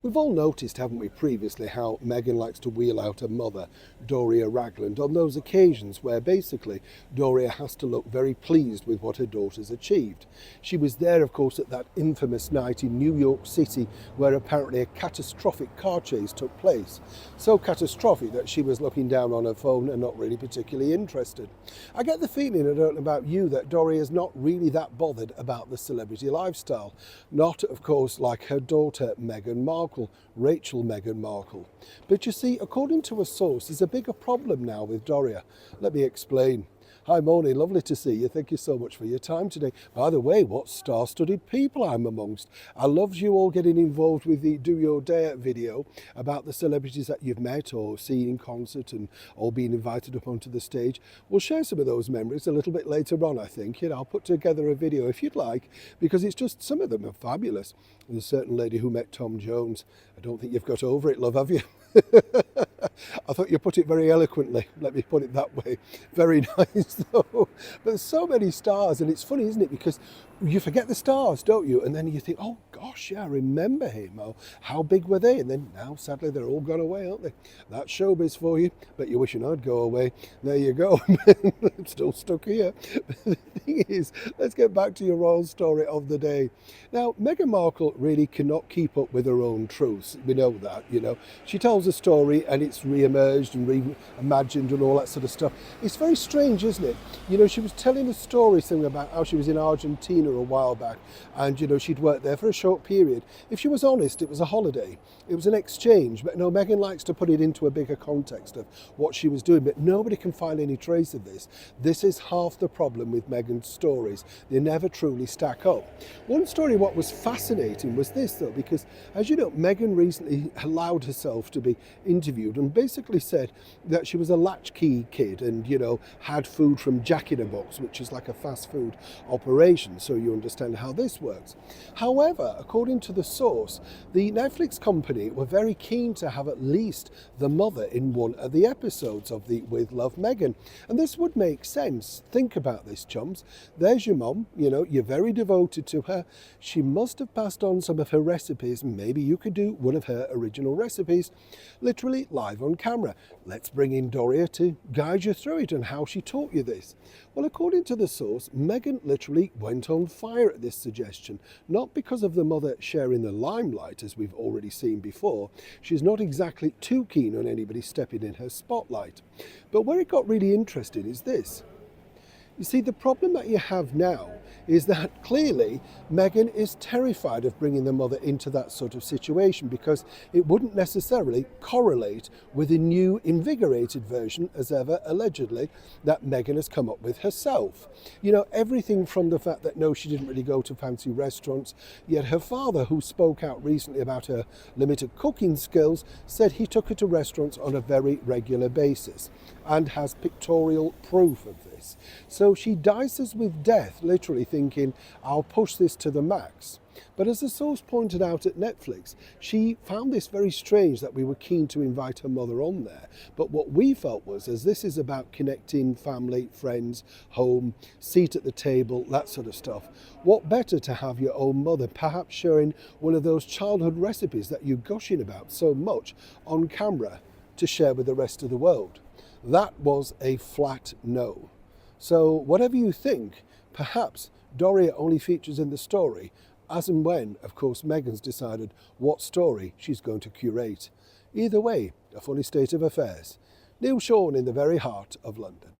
We've all noticed, haven't we, previously, how Meghan likes to wheel out her mother, Doria Ragland, on those occasions where basically Doria has to look very pleased with what her daughter's achieved. She was there, of course, at that infamous night in New York City where apparently a catastrophic car chase took place. So catastrophic that she was looking down on her phone and not really particularly interested. I get the feeling, I don't know about you, that Doria's not really that bothered about the celebrity lifestyle. Not, of course, like her daughter, Meghan Markle. Rachel Meghan Markle. But you see, according to a source, there's a bigger problem now with Doria. Let me explain. Hi Moni, lovely to see you. Thank you so much for your time today. By the way, what star-studded people I'm amongst. I loved you all getting involved with the Do Your Dare video about the celebrities that you've met or seen in concert and all being invited up onto the stage. We'll share some of those memories a little bit later on, I think. I'll put together a video if you'd like, because it's just, some of them are fabulous. There's a certain lady who met Tom Jones. I don't think you've got over it, love, have you? I thought you put it very eloquently, let me put it that way. Very nice though. But there's so many stars, and it's funny, isn't it? Because you forget the stars, don't you? And then you think, oh gosh, yeah, I remember him. Oh, how big were they? And then now, sadly, they're all gone away, aren't they? That's showbiz for you. But you're wishing I'd go away. There you go. I'm still stuck here. The thing is, let's get back to your royal story of the day. Now, Meghan Markle really cannot keep up with her own truths. We know that, you know. She tells a story and it's re-emerged and reimagined and all that sort of stuff. It's very strange, isn't it? You know, she was telling a story something about how she was in Argentina a while back, and you know, she'd worked there for a short period. If she was honest, it was a holiday, it was an exchange. But no, Meghan likes to put it into a bigger context of what she was doing, but nobody can find any trace of this. This is half the problem with Meghan's stories. They never truly stack up. One story, what was fascinating was this though, because as you know, Meghan recently allowed herself to be interviewed and basically said that she was a latchkey kid and, you know, had food from Jack in a Box, which is like a fast food operation, so you understand how this works. However, according to the source, the Netflix company were very keen to have at least the mother in one of the episodes of the With Love Meghan. And this would make sense. Think about this, chums. There's your mum, you know, you're very devoted to her. She must have passed on some of her recipes. Maybe you could do one of her original recipes, literally live on camera. Let's bring in Doria to guide you through it and how she taught you this. Well, according to the source, Meghan literally went on fire at this suggestion, not because of the mother sharing the limelight, as we've already seen before. She's not exactly too keen on anybody stepping in her spotlight. But where it got really interesting is this. You see, the problem that you have now is that clearly Meghan is terrified of bringing the mother into that sort of situation because it wouldn't necessarily correlate with a new invigorated version, as ever allegedly, that Meghan has come up with herself. You know, everything from the fact that no, she didn't really go to fancy restaurants, yet her father, who spoke out recently about her limited cooking skills, said he took her to restaurants on a very regular basis and has pictorial proof of this. So she dices with death, literally thinking, I'll push this to the max. But as the source pointed out at Netflix, she found this very strange that we were keen to invite her mother on there. But what we felt was, as this is about connecting family, friends, home, seat at the table, that sort of stuff, what better to have your own mother perhaps sharing one of those childhood recipes that you're gushing about so much on camera to share with the rest of the world. That was a flat no. So whatever you think, perhaps Doria only features in the story as and when, of course, Meghan's decided what story she's going to curate. Either way, a funny state of affairs. Neil Sean in the very heart of London.